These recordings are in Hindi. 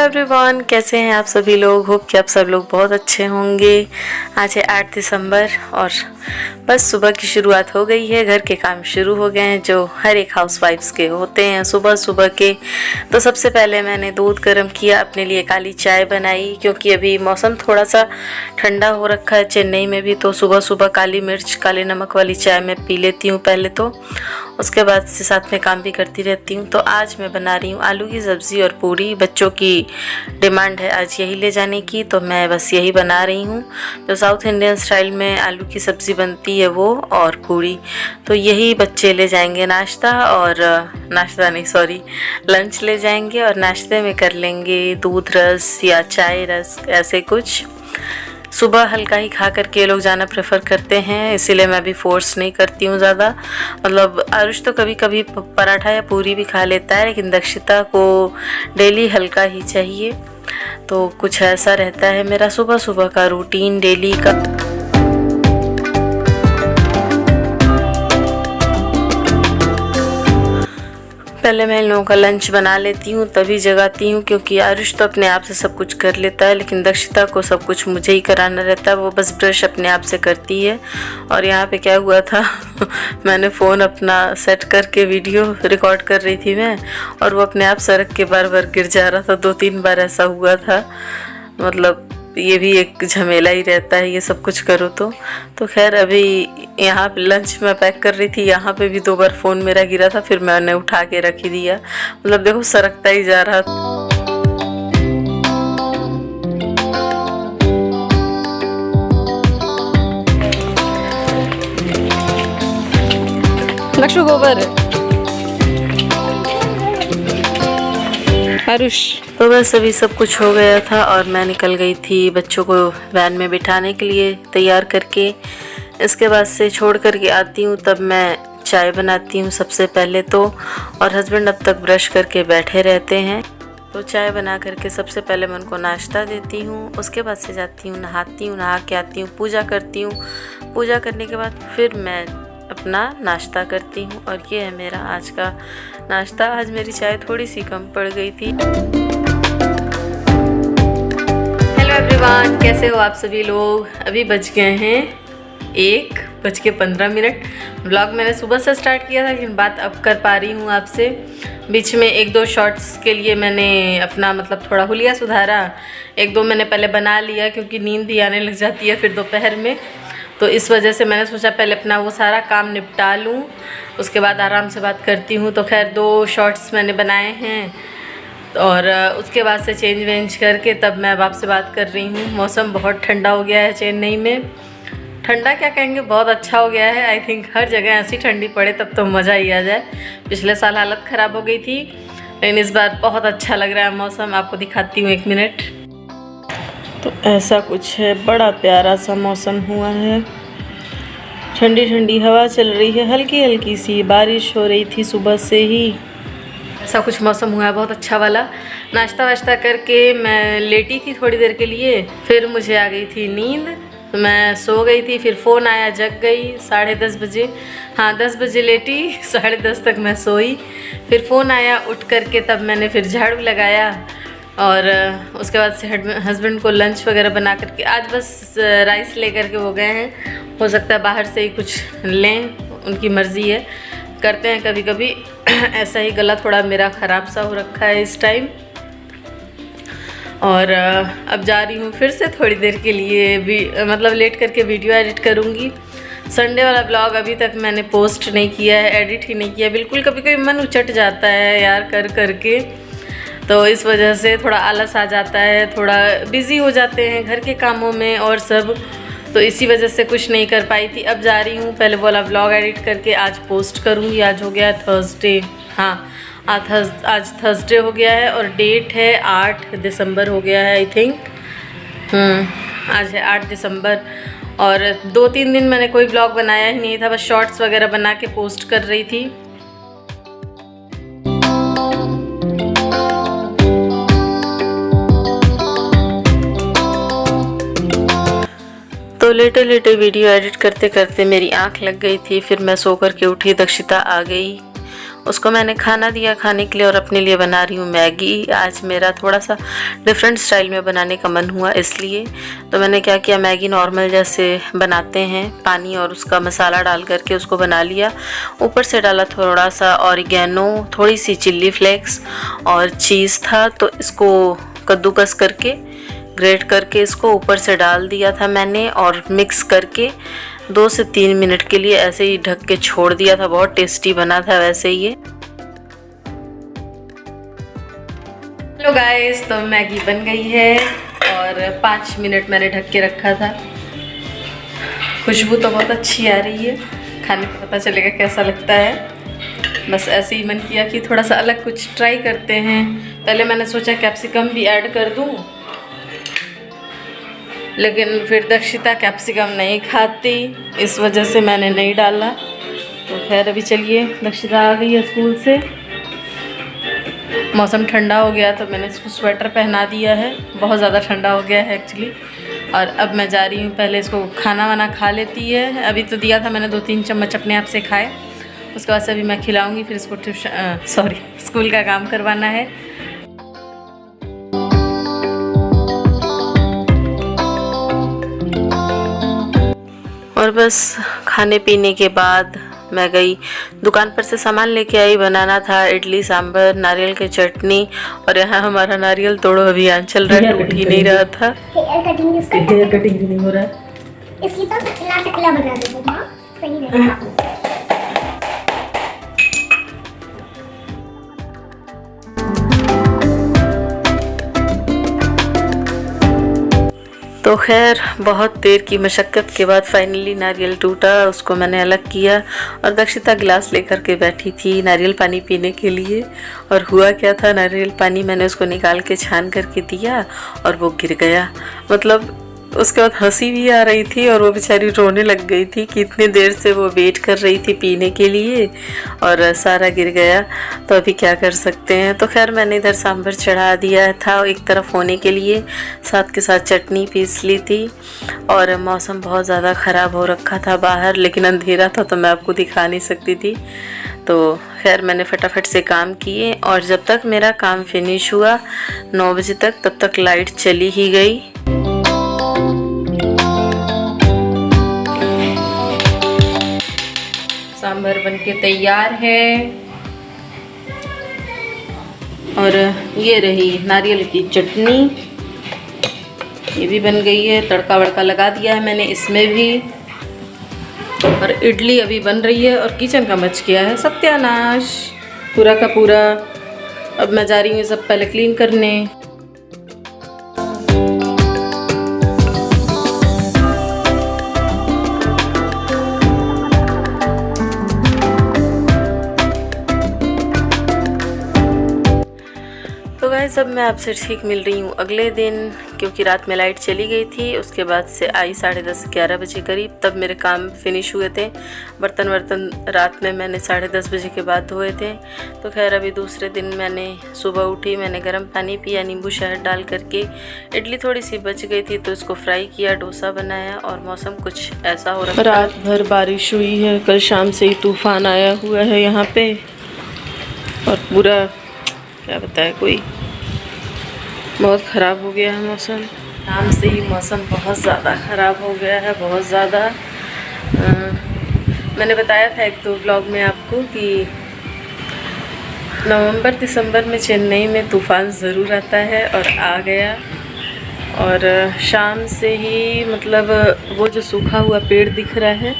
एवरीवन, कैसे हैं आप सभी लोग। होप कि आप सब लोग बहुत अच्छे होंगे। आज है 8 दिसंबर और बस सुबह की शुरुआत हो गई है। घर के काम शुरू हो गए हैं जो हर एक हाउसवाइफ्स के होते हैं सुबह सुबह के। तो सबसे पहले मैंने दूध गर्म किया, अपने लिए काली चाय बनाई क्योंकि अभी मौसम थोड़ा सा ठंडा हो रखा है चेन्नई में भी। तो सुबह सुबह काली मिर्च काले नमक वाली चाय मैं पी लेती हूँ पहले, तो उसके बाद से साथ में काम भी करती रहती हूँ। तो आज मैं बना रही हूँ आलू की सब्ज़ी और पूरी। बच्चों की डिमांड है आज यही ले जाने की, तो मैं बस यही बना रही हूँ। जो साउथ इंडियन स्टाइल में आलू की सब्ज़ी बनती है वो और पूरी, तो यही बच्चे ले जाएंगे नाश्ता। और नाश्ता नहीं सॉरी लंच ले जाएंगे और नाश्ते में कर लेंगे दूध रस या चाय रस, ऐसे कुछ। सुबह हल्का ही खा करके ये लोग जाना प्रेफर करते हैं, इसीलिए मैं भी फोर्स नहीं करती हूँ ज़्यादा। मतलब आरुष तो कभी कभी पराठा या पूरी भी खा लेता है, लेकिन दक्षिता को डेली हल्का ही चाहिए। तो कुछ ऐसा रहता है मेरा सुबह सुबह का रूटीन डेली का। पहले मैं इन लोगों का लंच बना लेती हूँ तभी जगाती हूँ, क्योंकि आरुष तो अपने आप से सब कुछ कर लेता है, लेकिन दक्षिता को सब कुछ मुझे ही कराना रहता है। वो बस ब्रश अपने आप से करती है। और यहाँ पे क्या हुआ था मैंने फ़ोन अपना सेट करके वीडियो रिकॉर्ड कर रही थी मैं, और वो अपने आप सड़क के बार बार गिर जा रहा था। 2-3 बार ऐसा हुआ था। मतलब ये भी एक झमेला ही रहता है ये सब कुछ करो तो खैर अभी यहाँ पे लंच मैं पैक कर रही थी, यहाँ पे भी 2 बार फ़ोन मेरा गिरा था, फिर मैंने उठा के रख ही दिया। मतलब देखो सरकता ही जा रहा। लक्ष्मी गोबर आरुष। तो बस अभी सब कुछ हो गया था और मैं निकल गई थी बच्चों को वैन में बिठाने के लिए तैयार करके। इसके बाद से छोड़ करके आती हूँ तब मैं चाय बनाती हूँ सबसे पहले तो, और हस्बैंड अब तक ब्रश करके बैठे रहते हैं। तो चाय बना करके सबसे पहले मैं उनको नाश्ता देती हूँ। उसके बाद से जाती हूँ नहाती हूँ, नहा के आती हूँ, पूजा करती हूँ। पूजा करने के बाद फिर मैं अपना नाश्ता करती हूँ। और ये है मेरा आज का नाश्ता। आज मेरी चाय थोड़ी सी कम पड़ गई थी। हेलो एवरीवन, कैसे हो आप सभी लोग। अभी बज गए हैं 1:15। व्लॉग मैंने सुबह से स्टार्ट किया था, लेकिन बात अब कर पा रही हूँ आपसे। बीच में 1-2 शॉर्ट्स के लिए मैंने अपना मतलब थोड़ा हुलिया सुधारा। 1-2 मैंने पहले बना लिया क्योंकि नींद भी आने लग जाती है फिर दोपहर में। तो इस वजह से मैंने सोचा पहले अपना वो सारा काम निपटा लूँ, उसके बाद आराम से बात करती हूँ। तो खैर 2 शॉर्ट्स मैंने बनाए हैं और उसके बाद से चेंज वेंज करके तब मैं अब आपसे बात कर रही हूँ। मौसम बहुत ठंडा हो गया है चेन्नई में। ठंडा क्या कहेंगे, बहुत अच्छा हो गया है। आई थिंक हर जगह ऐसी ठंडी पड़े तब तो मज़ा ही आ जाए। पिछले साल हालत ख़राब हो गई थी, लेकिन इस बार बहुत अच्छा लग रहा है मौसम। आपको दिखाती हूँ 1 मिनट। तो ऐसा कुछ है, बड़ा प्यारा सा मौसम हुआ है। ठंडी ठंडी हवा चल रही है, हल्की हल्की सी बारिश हो रही थी सुबह से ही। ऐसा कुछ मौसम हुआ है बहुत अच्छा वाला। नाश्ता वाश्ता करके मैं लेटी थी थोड़ी देर के लिए, फिर मुझे आ गई थी नींद तो मैं सो गई थी। फिर फ़ोन आया, जग गई 10:30 बजे। हाँ 10 बजे लेटी, 10:30 तक मैं सोई। फिर फ़ोन आया, उठ करके तब मैंने फिर झाड़ू लगाया और उसके बाद से हस्बैंड को लंच वगैरह बना करके, आज बस राइस ले करके वो गए हैं। हो सकता है बाहर से ही कुछ लें, उनकी मर्ज़ी है, करते हैं कभी कभी ऐसा ही। गला थोड़ा मेरा ख़राब सा हो रखा है इस टाइम। और अब जा रही हूँ फिर से थोड़ी देर के लिए भी, मतलब लेट करके वीडियो एडिट करूँगी। संडे वाला ब्लॉग अभी तक मैंने पोस्ट नहीं किया है, एडिट ही नहीं किया बिल्कुल। कभी कभी मन उचट जाता है यार कर करके, तो इस वजह से थोड़ा आलस आ जाता है, थोड़ा बिज़ी हो जाते हैं घर के कामों में और सब, तो इसी वजह से कुछ नहीं कर पाई थी। अब जा रही हूँ पहले वाला व्लॉग एडिट करके आज पोस्ट करूँगी। आज हो गया थर्सडे, हाँ आज थर्सडे हो गया है और डेट है 8 दिसंबर हो गया है आई थिंक। आज है 8 दिसंबर और 2-3 दिन मैंने कोई व्लॉग बनाया ही नहीं था, बस शॉर्ट्स वगैरह बना के पोस्ट कर रही थी। तो लेटे लेटे वीडियो एडिट करते करते मेरी आंख लग गई थी। फिर मैं सो कर के उठी, दक्षिता आ गई उसको मैंने खाना दिया खाने के लिए और अपने लिए बना रही हूँ मैगी। आज मेरा थोड़ा सा डिफरेंट स्टाइल में बनाने का मन हुआ, इसलिए तो मैंने क्या किया, मैगी नॉर्मल जैसे बनाते हैं पानी और उसका मसाला डाल करके उसको बना लिया। ऊपर से डाला थोड़ा सा ऑरिगेनो, थोड़ी सी चिल्ली फ्लेक्स और चीज़ था, तो इसको कद्दूकस करके ग्रेट करके इसको ऊपर से डाल दिया था मैंने और मिक्स करके 2 से 3 मिनट के लिए ऐसे ही ढक के छोड़ दिया था। बहुत टेस्टी बना था वैसे ये। हेलो गाइस, तो मैगी बन गई है और 5 मिनट मैंने ढक के रखा था। खुशबू तो बहुत अच्छी आ रही है, खाने पे पता चलेगा कैसा लगता है। बस ऐसे ही मन किया कि थोड़ा सा अलग कुछ ट्राई करते हैं। पहले मैंने सोचा कैप्सिकम भी ऐड कर दूं, लेकिन फिर दक्षिता कैप्सिकम नहीं खाती, इस वजह से मैंने नहीं डाला। तो खैर अभी चलिए, दक्षिता आ गई है स्कूल से। मौसम ठंडा हो गया तो मैंने इसको स्वेटर पहना दिया है, बहुत ज़्यादा ठंडा हो गया है एक्चुअली। और अब मैं जा रही हूँ, पहले इसको खाना वाना खा लेती है। अभी तो दिया था मैंने 2-3 चम्मच अपने आप से खाए, उसके बाद से अभी मैं खिलाऊँगी, फिर इसको स्कूल का काम करवाना है। और बस खाने पीने के बाद मैं गई दुकान पर से सामान लेके आई। बनाना था इडली सांभर, नारियल की चटनी, और यहाँ हमारा नारियल तोड़ो अभियान चल रहा है, टूट ही नहीं रहा था। हेयर कटिंग भी नहीं हो रहा है, इसलिए तो टकला बना दो, हां सही रहेगा। तो खैर बहुत देर की मशक्क़त के बाद फाइनली नारियल टूटा, उसको मैंने अलग किया और दक्षिता गिलास लेकर के बैठी थी नारियल पानी पीने के लिए। और हुआ क्या था, नारियल पानी मैंने उसको निकाल के छान करके दिया और वो गिर गया। मतलब उसके बाद हंसी भी आ रही थी और वो बेचारी रोने लग गई थी कि इतनी देर से वो वेट कर रही थी पीने के लिए और सारा गिर गया। तो अभी क्या कर सकते हैं। तो खैर मैंने इधर सांभर चढ़ा दिया था एक तरफ होने के लिए, साथ के साथ चटनी पीस ली थी। और मौसम बहुत ज़्यादा ख़राब हो रखा था बाहर, लेकिन अंधेरा था तो मैं आपको दिखा नहीं सकती थी। तो खैर मैंने फटाफट से काम किए और जब तक मेरा काम फिनिश हुआ 9 बजे तक, तब तक लाइट चली ही गई। सांभर बनके तैयार है और ये रही नारियल की चटनी, ये भी बन गई है। तड़का वड़का लगा दिया है मैंने इसमें भी। और इडली अभी बन रही है और किचन का मच गया है सत्यानाश पूरा का पूरा। अब मैं जा रही हूँ सब पहले क्लीन करने। तो गाइस अब मैं आपसे ठीक मिल रही हूँ अगले दिन, क्योंकि रात में लाइट चली गई थी। उसके बाद से आई 10:30-11 बजे करीब, तब मेरे काम फिनिश हुए थे। बर्तन रात में मैंने 10:30 बजे के बाद धोए थे। तो खैर अभी दूसरे दिन मैंने सुबह उठी, मैंने गर्म पानी पिया नींबू शहद डाल करके। इडली थोड़ी सी बच गई थी तो इसको फ्राई किया, डोसा बनाया। और मौसम कुछ ऐसा हो रहा है, रात भर बारिश हुई है, कल शाम से ही तूफान आया हुआ है यहाँ पे। और पूरा क्या बताए, कोई बहुत ख़राब हो गया है मौसम। शाम से ही मौसम बहुत ज़्यादा ख़राब हो गया है, बहुत ज़्यादा। मैंने बताया था 1-2 व्लॉग में आपको कि नवंबर-दिसंबर में चेन्नई में तूफ़ान ज़रूर आता है, और आ गया। और शाम से ही मतलब वो जो सूखा हुआ पेड़ दिख रहा है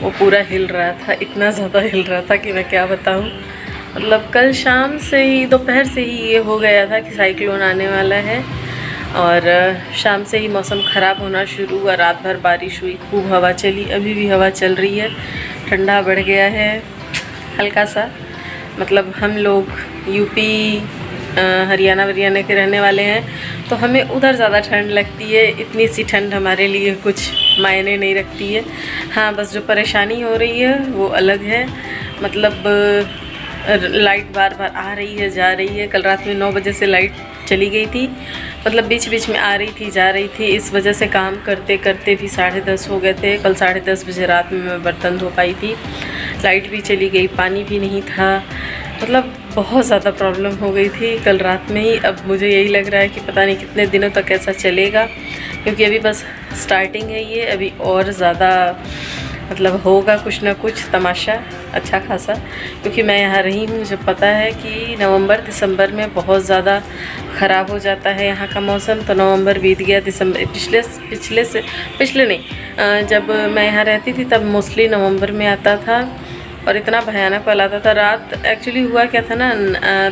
वो पूरा हिल रहा था, इतना ज़्यादा हिल रहा था कि मैं क्या बताऊँ। मतलब कल शाम से ही, दोपहर से ही ये हो गया था कि साइक्लोन आने वाला है। और शाम से ही मौसम ख़राब होना शुरू हुआ, रात भर बारिश हुई, खूब हवा चली, अभी भी हवा चल रही है। ठंडा बढ़ गया है हल्का सा। मतलब हम लोग यूपी हरियाणा के रहने वाले हैं, तो हमें उधर ज़्यादा ठंड लगती है। इतनी सी ठंड हमारे लिए कुछ मायने नहीं रखती है। हाँ, बस जो परेशानी हो रही है वो अलग है। मतलब लाइट बार बार आ रही है, जा रही है। कल रात में 9 बजे से लाइट चली गई थी, मतलब बीच बीच में आ रही थी, जा रही थी। इस वजह से काम करते करते भी 10:30 हो गए थे। कल 10:30 बजे रात में मैं बर्तन धो पाई थी। लाइट भी चली गई, पानी भी नहीं था, मतलब बहुत ज़्यादा प्रॉब्लम हो गई थी कल रात में ही। अब मुझे यही लग रहा है कि पता नहीं कितने दिनों तक ऐसा चलेगा, क्योंकि अभी बस स्टार्टिंग है ये, अभी और ज़्यादा मतलब होगा कुछ ना कुछ तमाशा अच्छा खासा। क्योंकि मैं यहाँ रही हूँ, मुझे पता है कि नवंबर दिसंबर में बहुत ज़्यादा ख़राब हो जाता है यहाँ का मौसम। तो नवंबर बीत गया, दिसंबर पिछले नहीं, जब मैं यहाँ रहती थी तब मोस्टली नवंबर में आता था और इतना भयानक वाला आता था। रात एक्चुअली हुआ क्या था ना,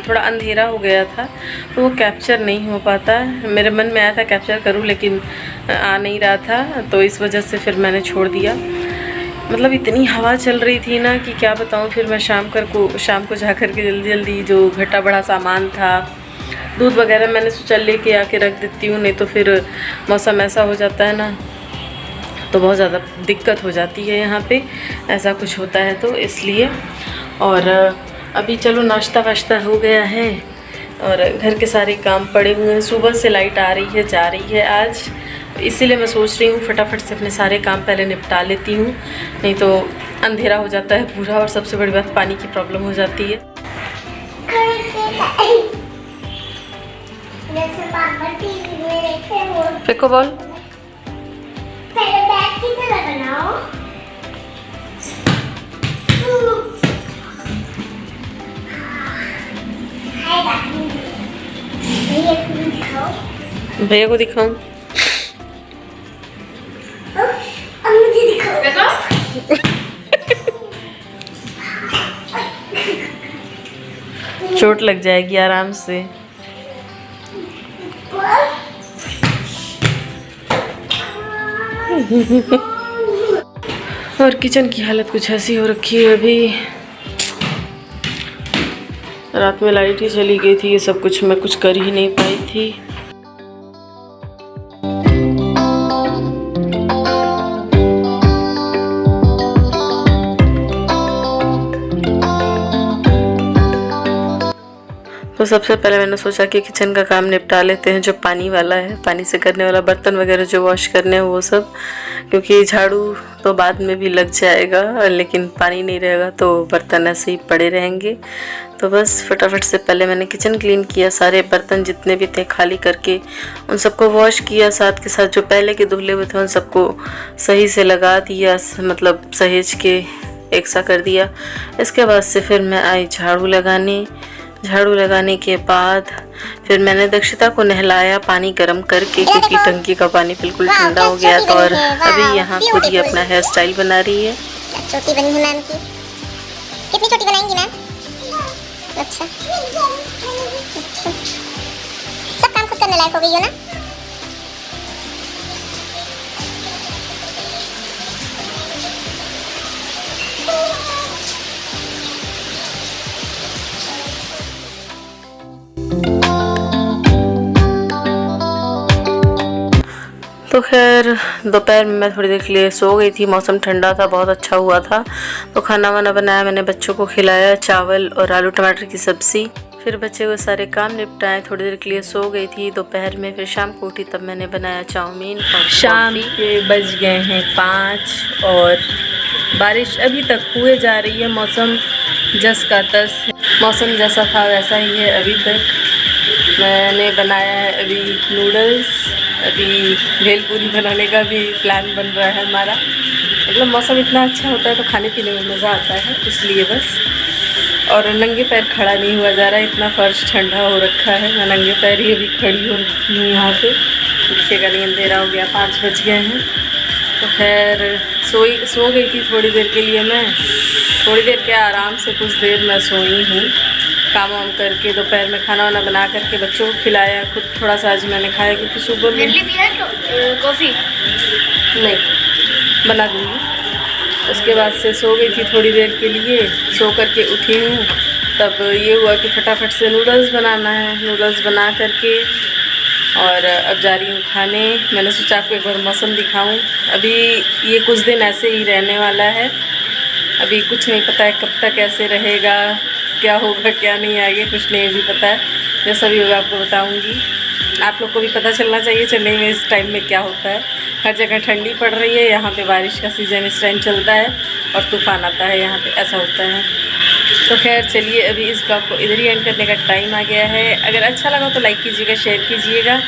थोड़ा अंधेरा हो गया था तो वो कैप्चर नहीं हो पाता। मेरे मन में आया था कैप्चर करूँ, लेकिन आ नहीं रहा था, तो इस वजह से फिर मैंने छोड़ दिया। मतलब इतनी हवा चल रही थी ना कि क्या बताऊँ। फिर मैं शाम को जा कर के जल्दी जो घटा बड़ा सामान था, दूध वगैरह, मैंने सोचा लेके आके रख देती हूँ, नहीं तो फिर मौसम ऐसा हो जाता है ना तो बहुत ज़्यादा दिक्कत हो जाती है यहाँ पे, ऐसा कुछ होता है तो इसलिए। और अभी चलो नाश्ता वाश्ता हो गया है और घर के सारे काम पड़े हुए हैं। सुबह से लाइट आ रही है जा रही है आज, इसीलिए मैं सोच रही हूँ फटाफट से अपने सारे काम पहले निपटा लेती हूँ, नहीं तो अंधेरा हो जाता है पूरा। और सबसे बड़ी बात पानी की प्रॉब्लम हो जाती है। पिको बॉल भैया को दिखाऊं? मुझे दिखाओ। चोट लग जाएगी, आराम से। और किचन की हालत कुछ ऐसी हो रखी है अभी। रात में लाइट ही चली गई थी, ये सब कुछ मैं कुछ कर ही नहीं पाई थी। तो सबसे पहले मैंने सोचा कि किचन का काम निपटा लेते हैं, जो पानी वाला है, पानी से करने वाला, बर्तन वगैरह जो वॉश करने हैं वो सब, क्योंकि झाड़ू तो बाद में भी लग जाएगा, लेकिन पानी नहीं रहेगा तो बर्तन ऐसे ही पड़े रहेंगे। तो बस फटाफट से पहले मैंने किचन क्लीन किया, सारे बर्तन जितने भी थे खाली करके उन सबको वॉश किया, साथ के साथ जो पहले के धुले हुए थे उन सबको सही से लगा दिया, मतलब सहेज के एक सा कर दिया। इसके बाद से फिर मैं आई झाड़ू लगाने के बाद फिर मैंने दक्षिता को नहलाया पानी गर्म करके, क्योंकि टंकी का पानी बिल्कुल ठंडा हो गया था। और अभी यहाँ खुद ही अपना हेयर स्टाइल बना रही है। छोटी बनी है मैम की। कितनी छोटी बनाएंगी मैम? अच्छा, सब काम खुद करने लायक हो गई हो ना? तो खैर दोपहर में मैं थोड़ी देर के लिए सो गई थी, मौसम ठंडा था, बहुत अच्छा हुआ था। तो खाना वाना बनाया, मैंने बच्चों को खिलाया, चावल और आलू टमाटर की सब्ज़ी। फिर बच्चे को सारे काम निपटाए, थोड़ी देर के लिए सो गई थी दोपहर में। फिर शाम को उठी तब मैंने बनाया चाउमीन और शाम के बज गए हैं 5 और बारिश अभी तक हुए जा रही है। मौसम जस का तस, मौसम जैसा था वैसा ही है अभी तक। मैंने बनाया है अभी नूडल्स, अभी भेलपूरी बनाने का भी प्लान बन रहा है हमारा। मतलब मौसम इतना अच्छा होता है तो खाने पीने में मज़ा आता है, इसलिए बस। और नंगे पैर खड़ा नहीं हुआ जा रहा है, इतना फर्श ठंडा हो रखा है। मैं नंगे पैर ही अभी खड़ी हो रखी हूँ यहाँ पे। दिखेगा नहीं, अंधेरा हो गया, 5 बज गए हैं। तो खैर सो गई थी थोड़ी देर के लिए मैं, थोड़ी देर क्या, आराम से कुछ देर मैं सोई हूँ। काम वाम करके दोपहर में खाना वाना बना करके बच्चों को खिलाया, खुद थोड़ा सा आज मैंने खाया, क्योंकि सुबह में कॉफ़ी नहीं बना दूँगी। उसके बाद से सो गई थी थोड़ी देर के लिए, सो करके उठी हूँ। तब ये हुआ कि फटाफट से नूडल्स बनाना है, नूडल्स बना करके और अब जा रही हूँ खाने। मैंने सोचा आपको एक बार मौसम दिखाऊँ। अभी ये कुछ दिन ऐसे ही रहने वाला है, अभी कुछ नहीं पता है कब तक ऐसे रहेगा, क्या होगा क्या नहीं, आगे कुछ नहीं भी पता है। जैसा भी होगा आपको बताऊंगी। आप लोग को भी पता चलना चाहिए चेन्नई में इस टाइम में क्या होता है। हर जगह ठंडी पड़ रही है, यहाँ पे बारिश का सीज़न इस टाइम चलता है और तूफ़ान आता है, यहाँ पे ऐसा होता है। तो खैर चलिए, अभी इस ब्लॉग को इधर ही एंड करने का टाइम आ गया है। अगर अच्छा लगा तो लाइक कीजिएगा, शेयर कीजिएगा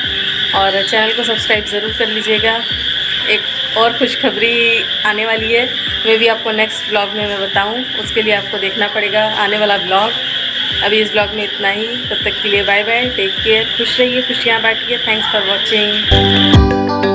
और चैनल को सब्सक्राइब ज़रूर कर लीजिएगा। एक और खुशखबरी आने वाली है, मैं भी आपको नेक्स्ट ब्लॉग में मैं बताऊँ, उसके लिए आपको देखना पड़ेगा आने वाला ब्लॉग। अभी इस ब्लॉग में इतना ही, तब तक के लिए बाय बाय, टेक केयर, खुश रहिए, खुशियाँ बांटिए। Thanks for watching.